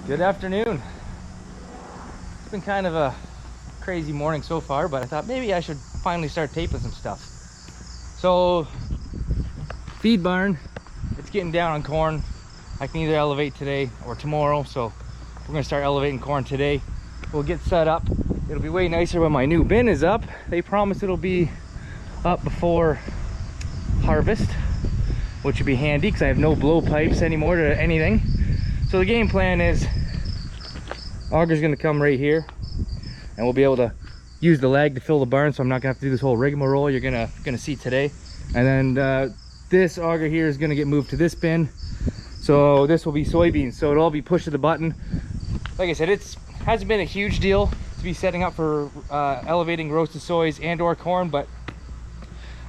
Good afternoon. It's been kind of a crazy morning so far, but I thought maybe I should finally start taping some stuff. So, feed barn, it's getting down on corn. I can either elevate today or tomorrow, so we're gonna start elevating corn today. We'll get set up. It'll be way nicer when my new bin is up. They promise it'll be up before harvest, which would be handy because I have no blowpipes anymore to anything. So the game plan is auger's gonna come right here and we'll be able to use the lag to fill the barn, so I'm not gonna have to do this whole rigmarole you're gonna see today. And then this auger here is gonna get moved to this bin, so this will be soybeans, so it'll all be pushed to the button. Like I said, it hasn't been a huge deal to be setting up for elevating roasted soys and or corn, but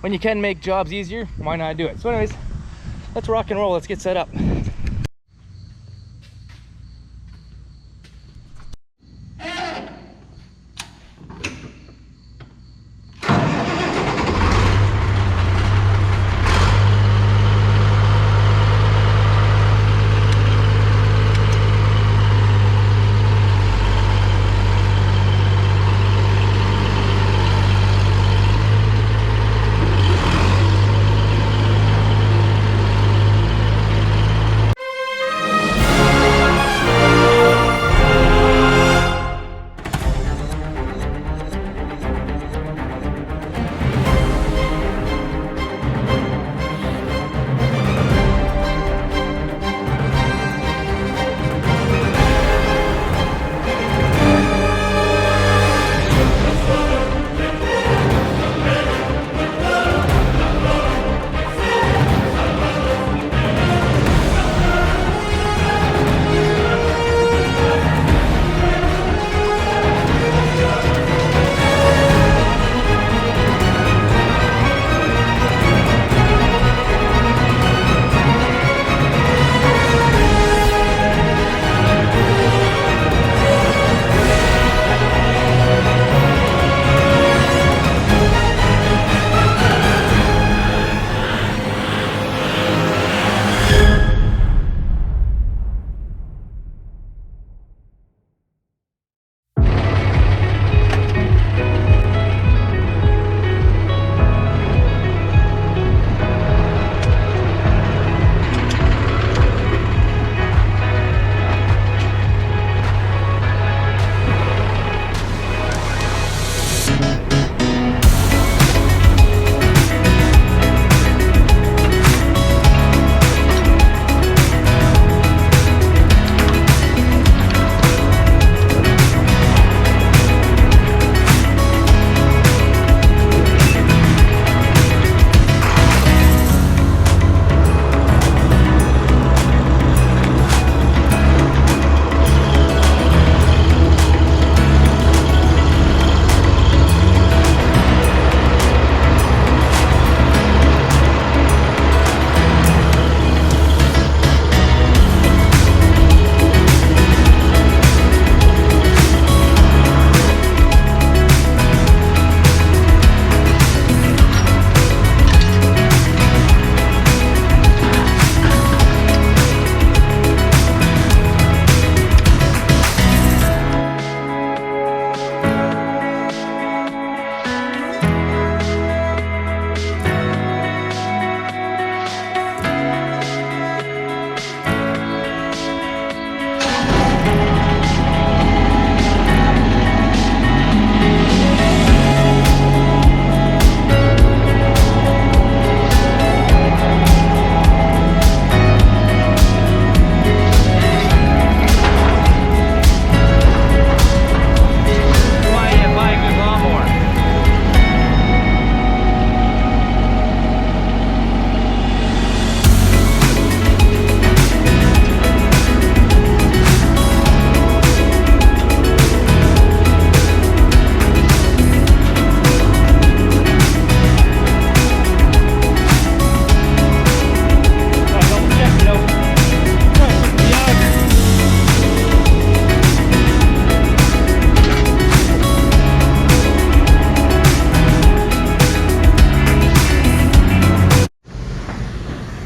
when you can make jobs easier, why not do it? So anyways, let's rock and roll. Let's get set up.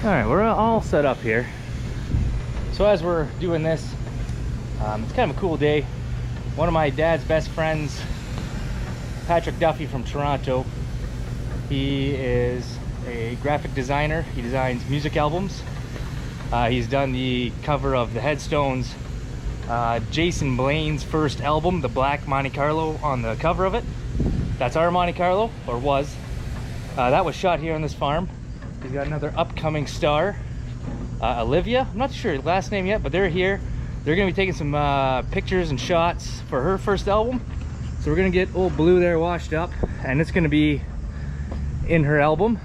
All right, we're all set up here. So as we're doing this, It's kind of a cool day. One of my dad's best friends, Patric Duffy from Toronto, he is a graphic designer. He designs music albums. He's done the cover of the Headstones, Jason Blaine's first album, the Black Monte Carlo, on the cover of it. That's our Monte Carlo, or was. That was shot here on this farm. He's got another upcoming star, Olivia. I'm not sure her last name yet, but they're here. They're gonna be taking some pictures and shots for her first album. So we're gonna get old Blue there washed up, and it's gonna be in her album.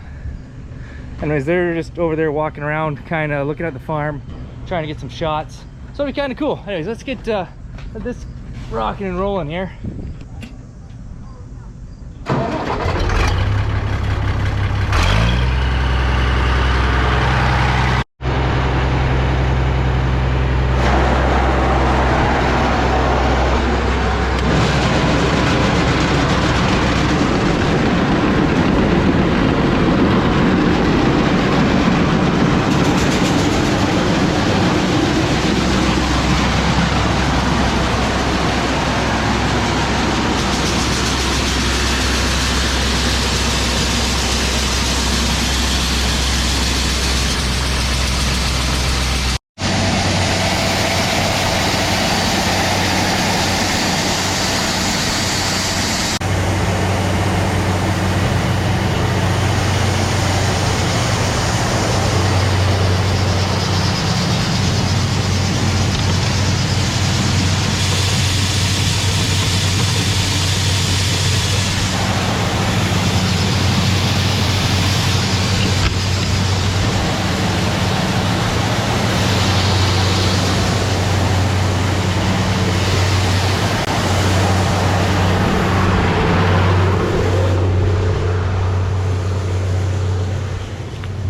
Anyways, they're just over there walking around, kind of looking at the farm, trying to get some shots. So it'll be kind of cool. Anyways, let's get this rocking and rolling here.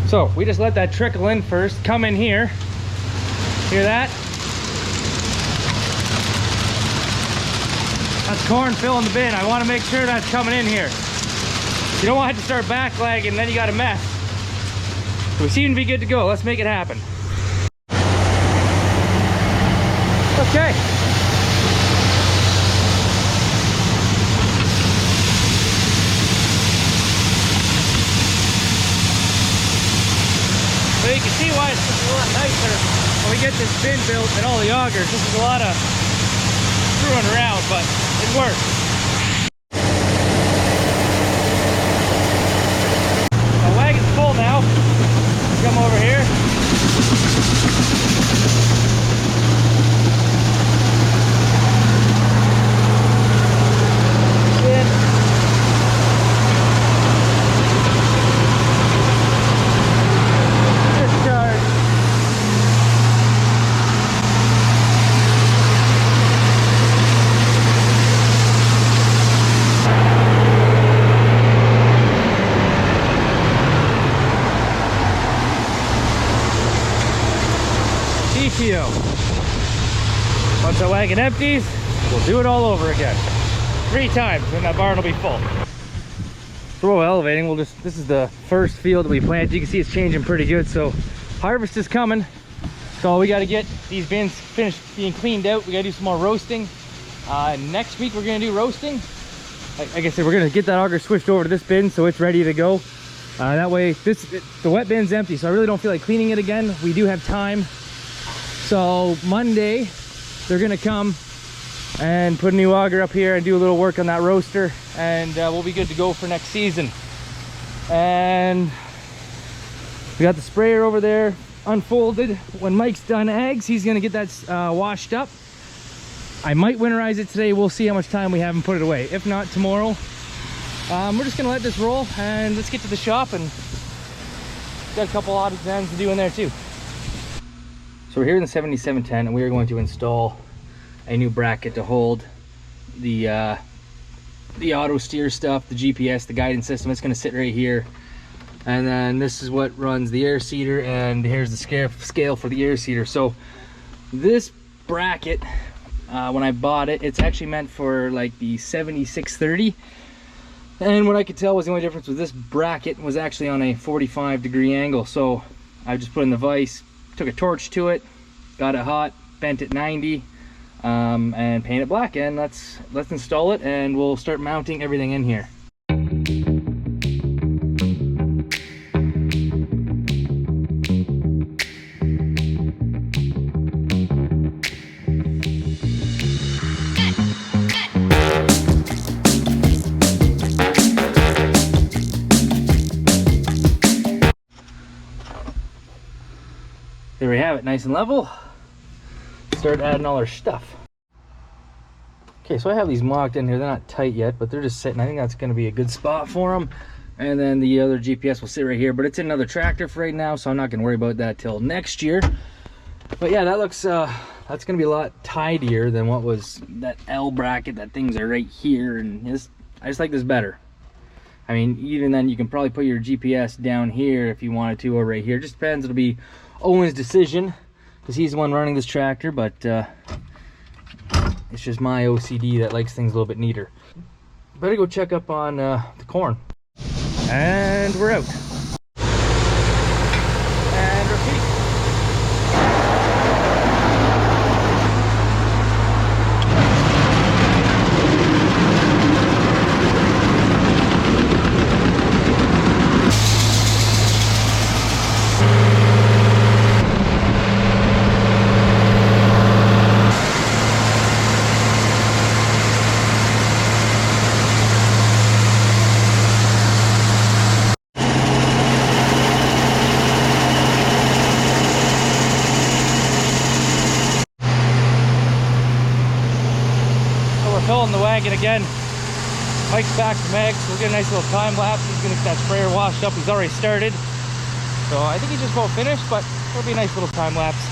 So we just let that trickle in first. Come in here. Hear that? That's corn filling the bin. I want to make sure that's coming in here. You don't want it to start backlagging, then you got a mess. So we seem to be good to go. Let's make it happen. Okay. So you can see why it's a lot nicer when we get this bin built and all the augers. This is a lot of screwing around, but it works. The wagon's full now. Come over here. Once that wagon empties, we'll do it all over again. 3 times, and that barn will be full. So while elevating, this is the first field that we planted. You can see it's changing pretty good, so harvest is coming. So we got to get these bins finished being cleaned out. We got to do some more roasting. Next week we're going to do roasting. Like I said, we're going to get that auger switched over to this bin so it's ready to go. That way, the wet bin's empty, so I really don't feel like cleaning it again. We do have time. So Monday, they're gonna come and put a new auger up here and do a little work on that roaster, and we'll be good to go for next season. And we got the sprayer over there unfolded. When Mike's done eggs, he's gonna get that washed up. I might winterize it today. We'll see how much time we have and put it away. If not, tomorrow. We're just gonna let this roll and let's get to the shop, and got a couple odds and ends to do in there too. So we're here in the 7710, and we are going to install a new bracket to hold the auto steer stuff, the GPS, the guidance system. It's going to sit right here, and then this is what runs the air seeder, and here's the scale for the air seeder. So this bracket, when I bought it, it's actually meant for like the 7630, and what I could tell was the only difference with this bracket was actually on a 45-degree angle. So I just put in the vise, took a torch to it, got it hot, bent it 90, and paint it black. And let's install it, and we'll start mounting everything in here. There we have it, nice and level. Start adding all our stuff. Okay, so I have these mocked in here. They're not tight yet, but they're just sitting. I think that's going to be a good spot for them. And then the other GPS will sit right here, but it's in another tractor for right now, so I'm not going to worry about that till next year. But yeah, that looks, that's going to be a lot tidier than what was that L bracket that things are right here. And I just like this better. I mean, even then you can probably put your GPS down here if you wanted to, or right here. Just depends. It'll be Owen's decision, because he's the one running this tractor, but it's just my OCD that likes things a little bit neater. Better go check up on the corn. And we're out. And repeat. Filling the wagon again. Mike's back from eggs. We'll get a nice little time lapse. He's gonna get that sprayer washed up. He's already started. So I think he's just about finished, but it'll be a nice little time lapse.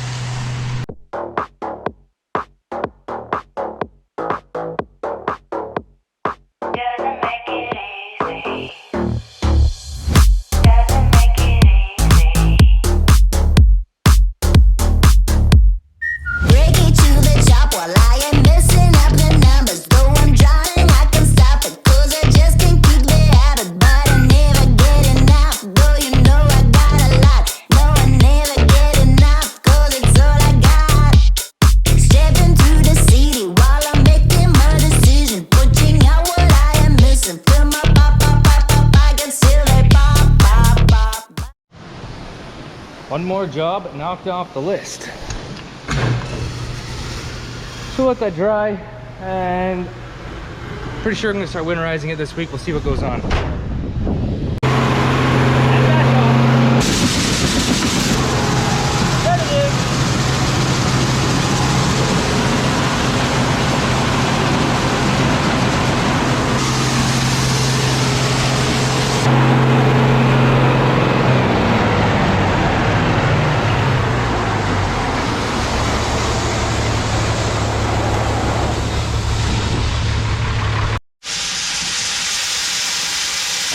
One more job knocked off the list. So let that dry, and pretty sure I'm gonna start winterizing it this week. We'll see what goes on.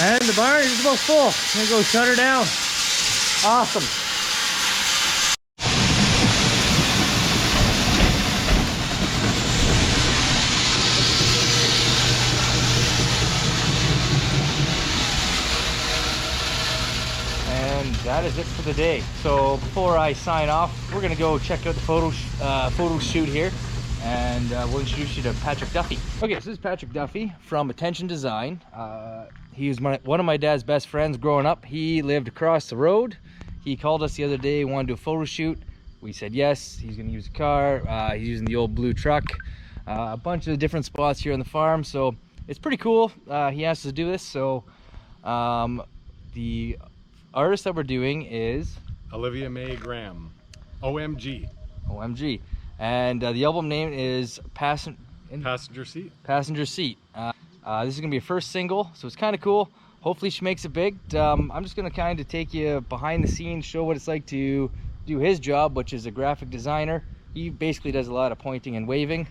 And the barn is about full. I'm gonna go shut her down. Awesome. And that is it for the day. So before I sign off, we're gonna go check out the photo shoot here, and we'll introduce you to Patric Duffy. Okay, so this is Patric Duffy from Attention Design. He was one of my dad's best friends growing up. He lived across the road. He called us the other day, wanted to do a photo shoot. We said yes. He's gonna use a car. He's using the old blue truck. A bunch of different spots here on the farm, so it's pretty cool. He asked us to do this, so the artist that we're doing is Olivia Mae Grace, OMG. OMG. And the album name is Passenger Seat. Passenger Seat. This is gonna be a first single, so it's kind of cool. Hopefully she makes it big. I'm just gonna kind of take you behind the scenes, show what it's like to do his job, which is a graphic designer. He basically does a lot of pointing and waving.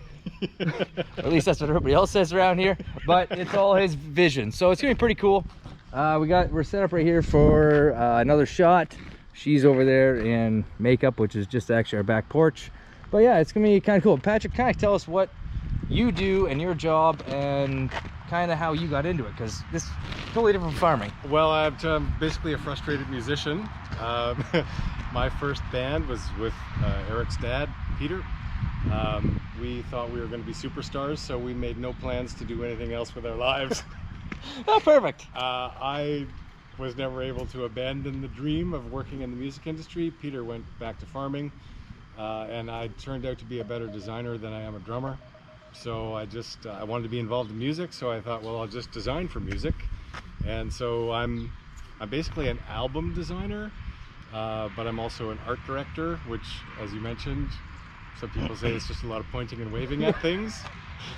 At least that's what everybody else says around here, but it's all his vision, so it's gonna be pretty cool. We're set up right here for another shot. She's over there in makeup, which is just actually our back porch. But yeah, it's gonna be kind of cool. Patrick, kind of tell us what you do and your job and kind of how you got into it, because this is totally different from farming. Well, I'm basically a frustrated musician. My first band was with Eric's dad, Peter, We thought we were going to be superstars, so we made no plans to do anything else with our lives. Oh, perfect. I was never able to abandon the dream of working in the music industry. Peter went back to farming, and I turned out to be a better designer than I am a drummer. So I wanted to be involved in music, so I thought, well, I'll just design for music. And so I'm basically an album designer, but I'm also an art director, which, as you mentioned, some people say it's just a lot of pointing and waving at things.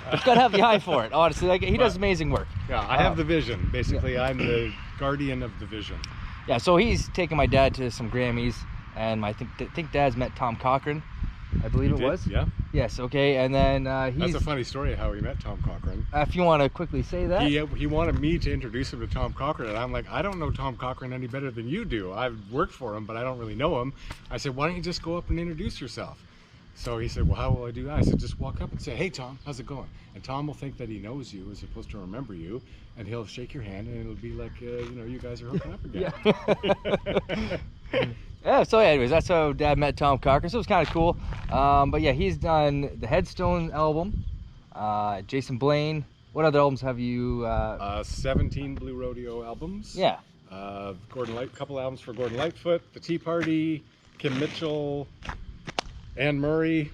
But you gotta have the eye for it, honestly. Like, he does amazing work. Yeah, I have the vision. Basically, I'm the guardian of the vision. Yeah, so he's taking my dad to some Grammys, and I think Dad's met Tom Cochrane, I believe it was. Yeah. Yes. Okay, and then That's a funny story how he met Tom Cochrane. If you want to quickly say that. He wanted me to introduce him to Tom Cochrane, and I'm like, I don't know Tom Cochrane any better than you do. I've worked for him, but I don't really know him. I said, why don't you just go up and introduce yourself? So he said, well, how will I do that? I said, just walk up and say, hey, Tom, how's it going? And Tom will think that he knows you, is supposed to remember you, and he'll shake your hand, and it'll be like, you guys are hooking up again. Yeah, so anyways, that's how Dad met Tom Cochrane, so it was kind of cool. But yeah, he's done the Headstone album, Jason Blaine. What other albums have you? 17 Blue Rodeo albums. Yeah. Couple albums for Gordon Lightfoot, The Tea Party, Kim Mitchell, Anne Murray,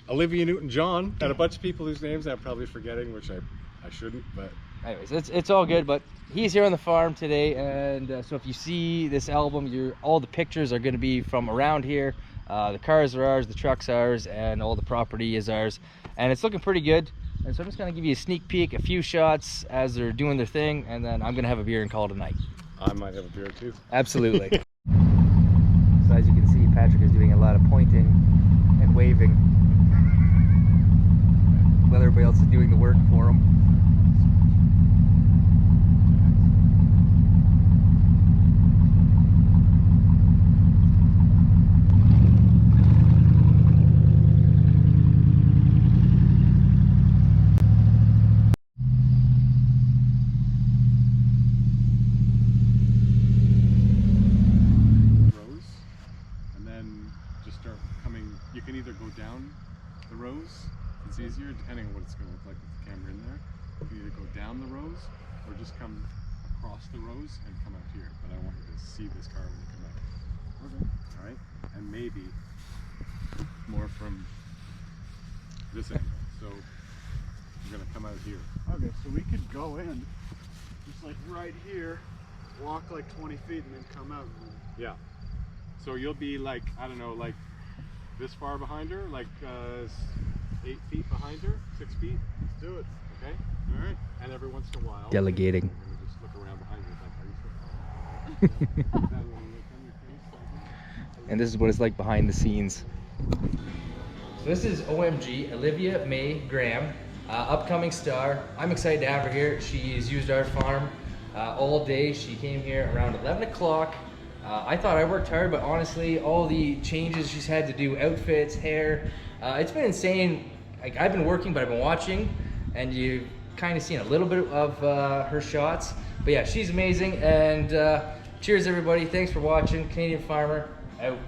Olivia Newton-John, and a bunch of people whose names I'm probably forgetting, which I shouldn't, but... Anyways, it's all good, but he's here on the farm today, and so if you see this album, all the pictures are going to be from around here. The cars are ours, the truck's ours, and all the property is ours, and it's looking pretty good. And so I'm just going to give you a sneak peek, a few shots as they're doing their thing, and then I'm going to have a beer and call it a night. I might have a beer too. Absolutely. So as you can see, Patrick is doing a lot of pointing and waving while everybody else is doing the work for him. You can either go down the rows, it's easier depending on what it's going to look like with the camera in there. You can either go down the rows or just come across the rows and come out here. But I want you to see this car when you come out. Okay. Alright? And maybe more from this angle. So we're going to come out here. Okay, so we could go in just like right here, walk like 20 feet and then come out. Yeah. So you'll be like, I don't know, like this far behind her, like 8 feet behind her, 6 feet. Let's do it. Okay? All right. And every once in a while, Delegating. We're gonna just look around behind you, like, are you sure? And this is what it's like behind the scenes. So this is OMG, Olivia Mae Grace, upcoming star. I'm excited to have her here. She's used our farm all day. She came here around 11 o'clock. I thought I worked hard, but honestly, all the changes she's had to do, outfits, hair, it's been insane. Like, I've been working, but I've been watching, and you've kind of seen a little bit of her shots. But yeah, she's amazing, and cheers everybody. Thanks for watching. Canadian Farmer, out.